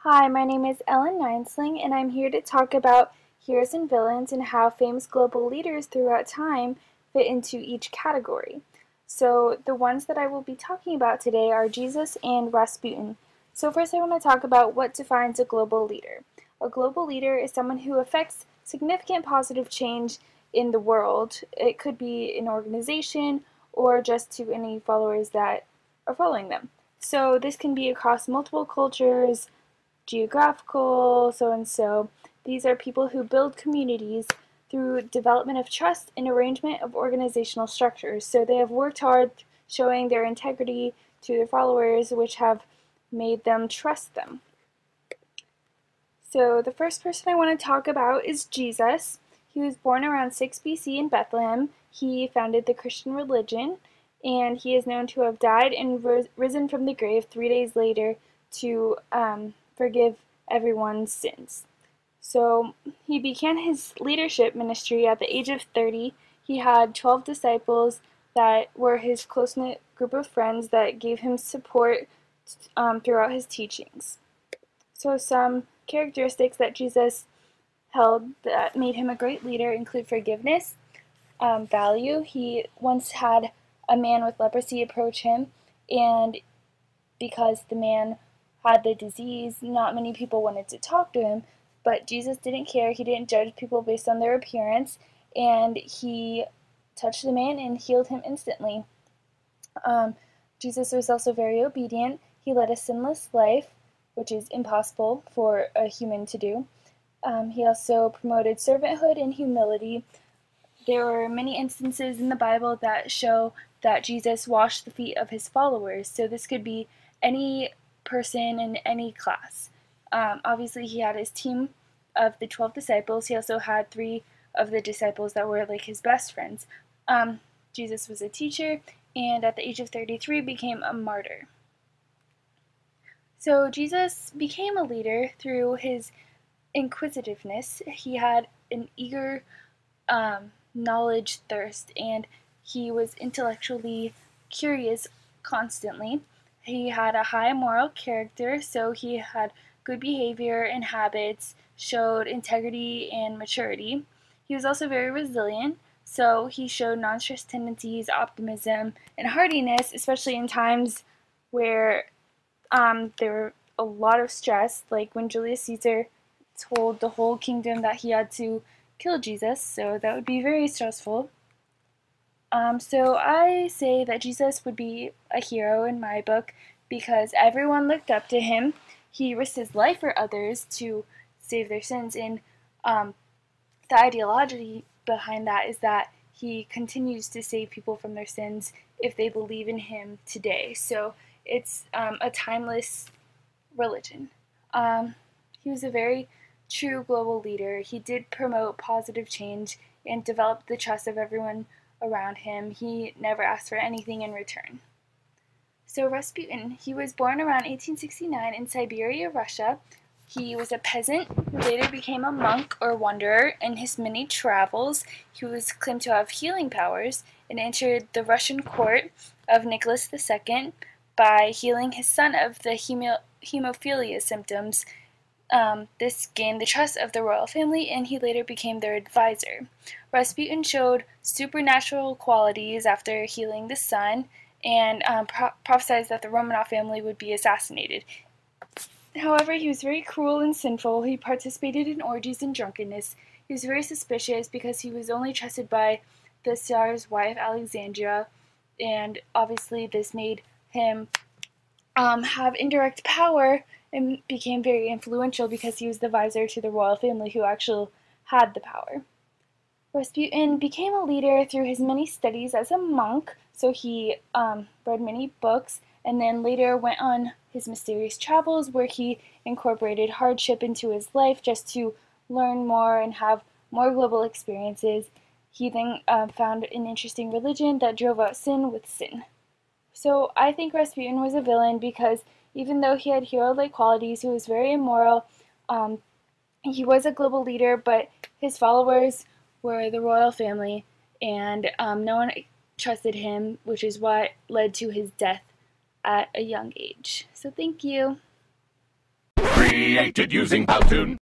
Hi, my name is Ellen Ninesling, and I'm here to talk about heroes and villains and how famous global leaders throughout time fit into each category. So, the ones that I will be talking about today are Jesus and Rasputin. So, first, I want to talk about what defines a global leader. A global leader is someone who affects significant positive change in the world. It could be an organization or just to any followers that are following them. So, this can be across multiple cultures, geographical, so and so. These are people who build communities through development of trust and arrangement of organizational structures. So they have worked hard, showing their integrity to their followers, which have made them trust them. So the first person I want to talk about is Jesus. He was born around 6 BC in Bethlehem. He founded the Christian religion, and he is known to have died and risen from the grave 3 days later to forgive everyone's sins. So he began his leadership ministry at the age of 30. He had 12 disciples that were his close-knit group of friends that gave him support throughout his teachings. So some characteristics that Jesus held that made him a great leader include forgiveness, value. He once had a man with leprosy approach him, and because the man had the disease, not many people wanted to talk to him, but Jesus didn't care. He didn't judge people based on their appearance, and he touched the man and healed him instantly. Jesus was also very obedient. He led a sinless life, which is impossible for a human to do. He also promoted servanthood and humility. There were many instances in the Bible that show that Jesus washed the feet of his followers. So this could be any person in any class. Obviously, he had his team of the 12 disciples. He also had 3 of the disciples that were like his best friends. Jesus was a teacher, and at the age of 33 became a martyr. So Jesus became a leader through his inquisitiveness. He had an eager knowledge thirst, and he was intellectually curious constantly. He had a high moral character, so he had good behavior and habits, showed integrity and maturity. He was also very resilient, so he showed non-stress tendencies, optimism, and hardiness, especially in times where there were a lot of stress, like when Julius Caesar told the whole kingdom that he had to kill Jesus, so that would be very stressful. So I say that Jesus would be a hero in my book because everyone looked up to him. He risked his life for others to save their sins, and the ideology behind that is that he continues to save people from their sins if they believe in him today. So it's a timeless religion. He was a very true global leader. He did promote positive change and developed the trust of everyone around him. He never asked for anything in return. So Rasputin, he was born around 1869 in Siberia, Russia. He was a peasant who later became a monk or wanderer. In his many travels, he was claimed to have healing powers and entered the Russian court of Nicholas II by healing his son of the hemophilia symptoms. This gained the trust of the royal family, and he later became their advisor. Rasputin showed supernatural qualities after healing the son, and prophesied that the Romanov family would be assassinated. However, he was very cruel and sinful. He participated in orgies and drunkenness. He was very suspicious because he was only trusted by the Tsar's wife, Alexandria, and obviously this made him have indirect power and became very influential because he was the advisor to the royal family who actually had the power. Rasputin became a leader through his many studies as a monk, so he read many books, and then later went on his mysterious travels where he incorporated hardship into his life just to learn more and have more global experiences. He then found an interesting religion that drove out sin with sin. So I think Rasputin was a villain because even though he had hero-like qualities, he was very immoral. He was a global leader, but his followers were the royal family, and no one trusted him, which is what led to his death at a young age. So thank you. Created using Powtoon.